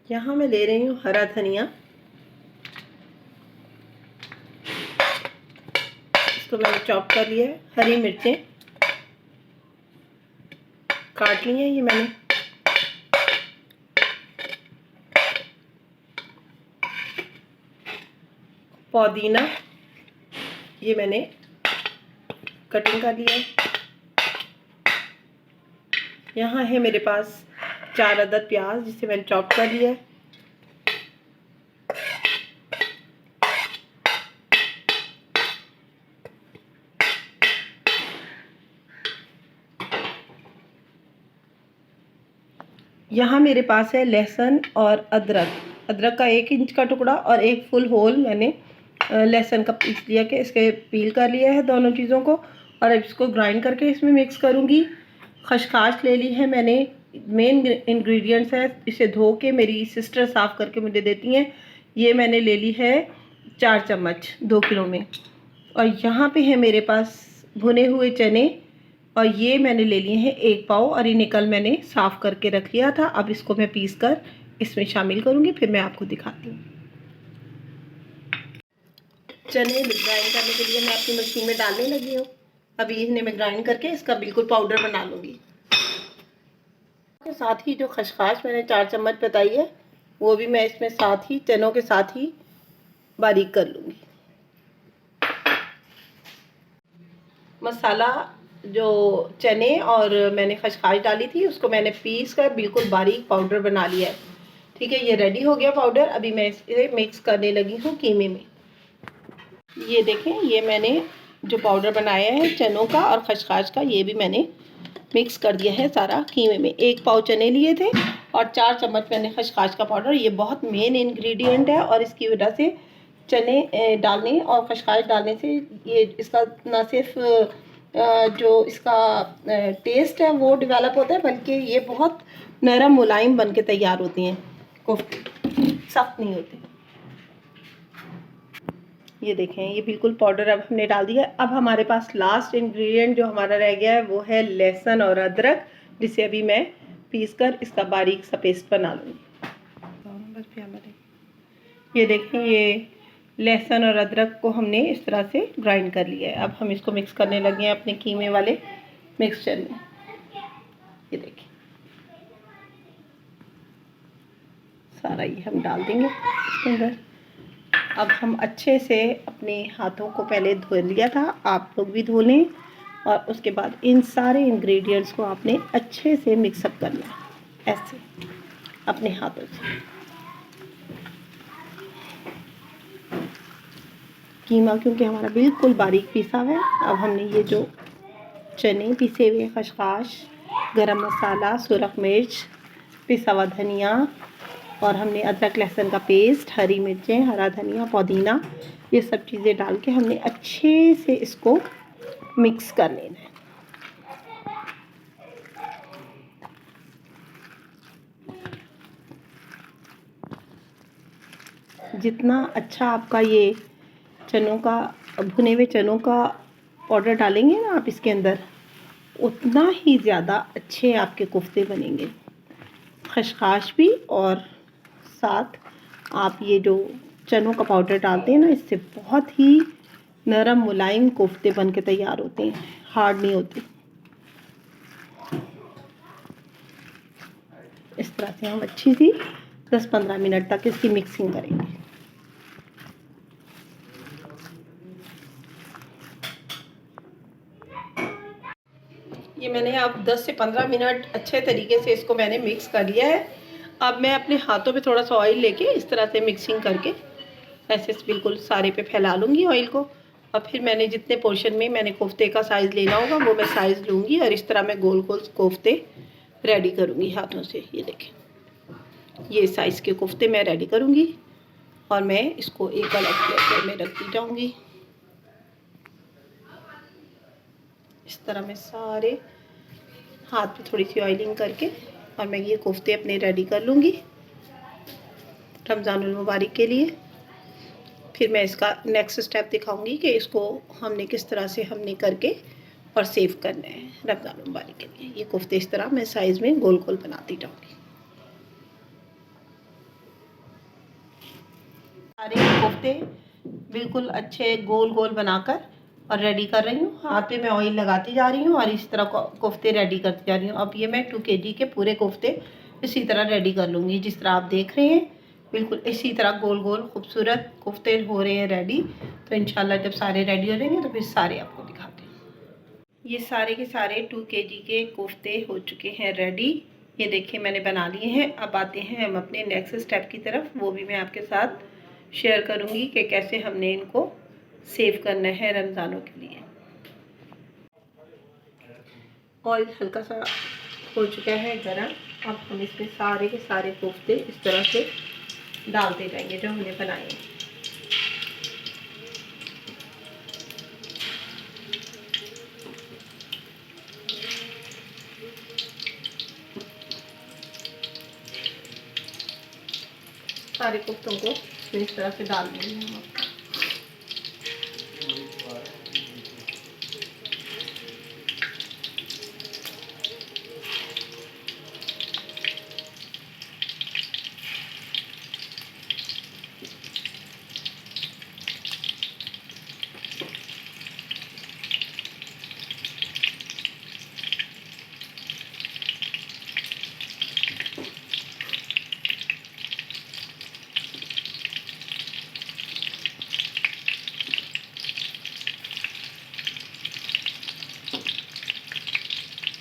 यहाँ मैं ले रही हूँ हरा धनिया। इसको मैंने चॉप कर लिया है। हरी मिर्चें काट ली हैं ये मैंने। पुदीना ये मैंने कटिंग कर लिया है। यहाँ है मेरे पास 4 अदद प्याज जिसे मैंने चॉप कर लिया है। यहाँ मेरे पास है लहसुन और अदरक का 1 इंच का टुकड़ा और 1 फुल होल मैंने लहसुन का पीस लिया के इसके पील कर लिया है दोनों चीज़ों को। और अब इसको ग्राइंड करके इसमें मिक्स करूँगी। खसखस ले ली है मैंने। मेन इंग्रेडिएंट्स है, इसे धो के मेरी सिस्टर साफ़ करके मुझे देती हैं। ये मैंने ले ली है 4 चम्मच 2 किलो में। और यहाँ पे है मेरे पास भुने हुए चने और ये मैंने ले लिए हैं 1 पाव और इन्हें कल मैंने साफ़ करके रख लिया था। अब इसको मैं पीस कर इसमें शामिल करूँगी, फिर मैं आपको दिखाती हूँ। चने ग्राइंड करने के लिए मैं अपनी मशीन में डालने लगी हूँ। अभी इन्हें मैं ग्राइंड करके इसका बिल्कुल पाउडर बना लूँगी। के साथ ही जो खसखस मैंने 4 चम्मच बताई है वो भी मैं इसमें साथ ही चनों के साथ ही बारीक कर लूँगी। मसाला जो चने और मैंने खसखस डाली थी उसको मैंने पीस कर बिल्कुल बारीक पाउडर बना लिया है। ठीक है, ये रेडी हो गया पाउडर। अभी मैं इसे मिक्स करने लगी हूँ कीमे में। ये देखें, ये मैंने जो पाउडर बनाया है चनों का और खसखस का, ये भी मैंने मिक्स कर दिया है सारा कीमे में। 1 पाव चने लिए थे और 4 चम्मच मैंने खसखस का पाउडर। ये बहुत मेन इंग्रेडिएंट है और इसकी वजह से चने डालने और खसखस डालने से ये इसका ना सिर्फ जो इसका टेस्ट है वो डेवलप होता है, बल्कि ये बहुत नरम मुलायम बन के तैयार होती हैं। कोफ्ते सख्त नहीं होते। ये देखें, ये बिल्कुल पाउडर अब हमने डाल दिया। अब हमारे पास लास्ट इंग्रेडिएंट जो हमारा रह गया है वो है लहसुन और अदरक, जिसे अभी मैं पीस कर इसका बारीक सा पेस्ट बना लूँगी। ये देखें, ये लहसुन और अदरक को हमने इस तरह से ग्राइंड कर लिया है। अब हम इसको मिक्स करने लगे हैं अपने कीमे वाले मिक्सचर में। ये देखें, सारा ये हम डाल देंगे इसके अंदर। अब हम अच्छे से अपने हाथों को पहले धो लिया था, आप लोग भी धो लें। और उसके बाद इन सारे इंग्रेडिएंट्स को आपने अच्छे से मिक्सअप करना है ऐसे अपने हाथों से। कीमा क्योंकि हमारा बिल्कुल बारीक पिसा हुआ है। अब हमने ये जो चने पिसे हुए, खसखस, गरम मसाला, सुरख मिर्च, पिसा हुआ धनिया और हमने अदरक लहसुन का पेस्ट, हरी मिर्चें, हरा धनिया, पुदीना, ये सब चीज़ें डाल के हमने अच्छे से इसको मिक्स कर लेना है। जितना अच्छा आपका ये चनों का भुने हुए चनों का पाउडर डालेंगे ना आप इसके अंदर, उतना ही ज़्यादा अच्छे आपके कोफ्ते बनेंगे। खसखस भी और साथ आप ये जो चनों का पाउडर डालते हैं ना, इससे बहुत ही नरम मुलायम कोफ्ते बन के तैयार होते हैं, हार्ड नहीं होते। इस तरह से हम अच्छी सी 10-15 मिनट तक इसकी मिक्सिंग करेंगे। ये मैंने अब 10 से 15 मिनट अच्छे तरीके से इसको मैंने मिक्स कर लिया है। अब मैं अपने हाथों पे थोड़ा सा ऑयल लेके इस तरह से मिक्सिंग करके ऐसे बिल्कुल सारे पे फैला लूँगी ऑयल को। और फिर मैंने जितने पोर्शन में मैंने कोफ्ते का साइज़ लेना होगा वो मैं साइज़ लूँगी और इस तरह मैं गोल गोल कोफ्ते रेडी करूँगी हाथों से। ये देखें, ये साइज़ के कोफ्ते मैं रेडी करूँगी और मैं इसको एक अलग प्लेट में रखती जाऊँगी। इस तरह मैं सारे हाथ पे थोड़ी सी ऑयलिंग करके और मैं ये कोफ्ते अपने रेडी कर लूँगी रमज़ानुल मुबारक के लिए। फिर मैं इसका नेक्स्ट स्टेप दिखाऊंगी कि इसको हमने किस तरह से हमने करके और सेव करना है रमज़ानुल मुबारक के लिए। ये कोफ्ते इस तरह मैं साइज़ में गोल गोल बनाती जाऊँगी। सारे कोफ्ते बिल्कुल अच्छे गोल गोल बनाकर और रेडी कर रही हूँ। हाथ पे मैं ऑयल लगाती जा रही हूँ और इस तरह कोफ्ते रेडी करती जा रही हूँ। अब ये मैं 2 kg के पूरे कोफ्ते इसी तरह रेडी कर लूँगी, जिस तरह आप देख रहे हैं। बिल्कुल इसी तरह गोल गोल खूबसूरत कोफ्ते हो रहे हैं रेडी। तो इंशाल्लाह जब सारे रेडी हो जाएंगे तो फिर सारे आपको दिखाते हैं। ये सारे के सारे 2 kg के कोफ्ते हो चुके हैं रेडी। ये देखिए मैंने बना लिए हैं। अब आते हैं हम अपने नेक्स्ट स्टेप की तरफ, वो भी मैं आपके साथ शेयर करूँगी कि कैसे हमने इनको सेव करना है रमज़ानों के लिए। ऑयल हल्का सा हो चुका है गरम। अब हम इसमें सारे के सारे कोफ्ते इस तरह से डालते जाएंगे जो हमने बनाए हैं। सारे कोफ्तों को इस तरह से डाल देंगे हम।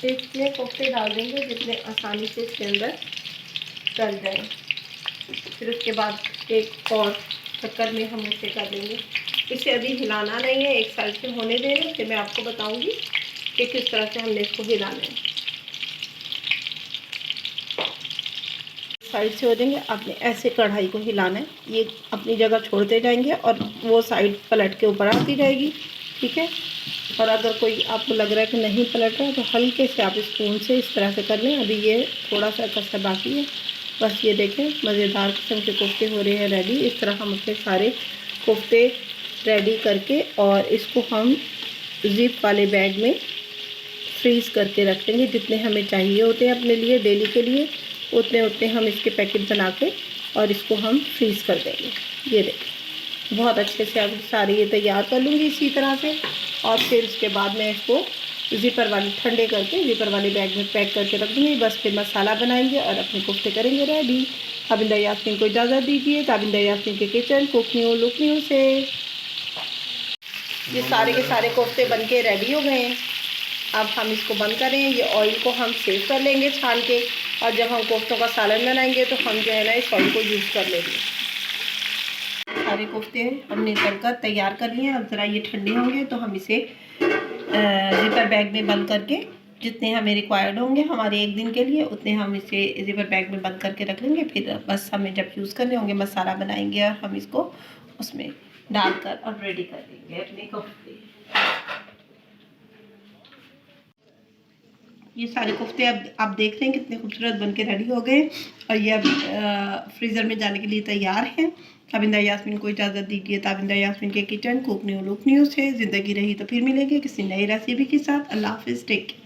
इतने कोफ्ते डाल देंगे जितने आसानी से इसके अंदर डल जाए। फिर उसके बाद एक और चक्कर में हम उसे कर लेंगे। इसे अभी हिलाना नहीं है, एक साइड से होने देना, फिर मैं आपको बताऊंगी कि किस तरह से हमने इसको हिलाना है। साइड से हो जाएंगे, आपने ऐसे कढ़ाई को हिलाना है। ये अपनी जगह छोड़ते जाएंगे और वो साइड पलट के ऊपर आती जाएगी, ठीक है। और अगर कोई आपको लग रहा है कि नहीं पलट रहा है तो हल्के से आप स्पून से इस तरह से कर लें। अभी ये थोड़ा सा कसर बाकी है, बस ये देखें मज़ेदार किस्म के कोफ्ते हो रहे हैं रेडी। इस तरह हम अपने सारे कोफ्ते रेडी करके और इसको हम ज़िप वाले बैग में फ्रीज़ करके रख देंगे। जितने हमें चाहिए होते हैं अपने लिए डेली के लिए, उतने उतने हम इसके पैकेट बना के और इसको हम फ्रीज़ कर देंगे। ये देखें बहुत अच्छे से अब सारे ये तैयार कर लूँगी इसी तरह से। और फिर उसके बाद मैं इसको ज़िपर वाले ठंडे करके ज़िपर वाले बैग में पैक करके रख दूँगी। बस फिर मसाला बनाएंगे और अपने कोफ्ते करेंगे रेडी। ताबिंदा यास्मीन को इजाज़त दीजिए। ताबिंदा यास्मीन के किचन कुकनियों लुकनियों से। ये सारे के सारे कोफ्ते बन के रेडी हो गए हैं। अब हम इसको बंद करें। ये ऑयल को हम सेव कर लेंगे छान के, और जब हम कोफ्तों का सालन बनाएंगे तो हम जो है ना इस ऑयल को यूज़ कर लेंगे। सारे कोफ्ते हमने तलकर तैयार कर लिए हैं। अब ज़रा ये ठंडे होंगे तो हम इसे ज़िपर बैग में बंद करके जितने हमें रिक्वायर्ड होंगे हमारे एक दिन के लिए, उतने हम इसे ज़िपर बैग में बंद करके रख लेंगे। फिर बस हमें जब यूज़ करने होंगे मसाला बनाएंगे और हम इसको उसमें डालकर और रेडी कर देंगे अपने कोफ्ते। ये सारे कोफ्ते अब आप देख रहे हैं कितने खूबसूरत बन के रेडी हो गए और ये अब फ्रीज़र में जाने के लिए तैयार हैं। ताबिंदा यास्मीन को इजाज़त दीजिए। ताबिंदा यास्मीन के किचन कुकनियों लुकनियों से। ज़िंदगी रही तो फिर मिलेंगे किसी नई रेसिपी के साथ। अल्लाह हाफ़िज़। Take care.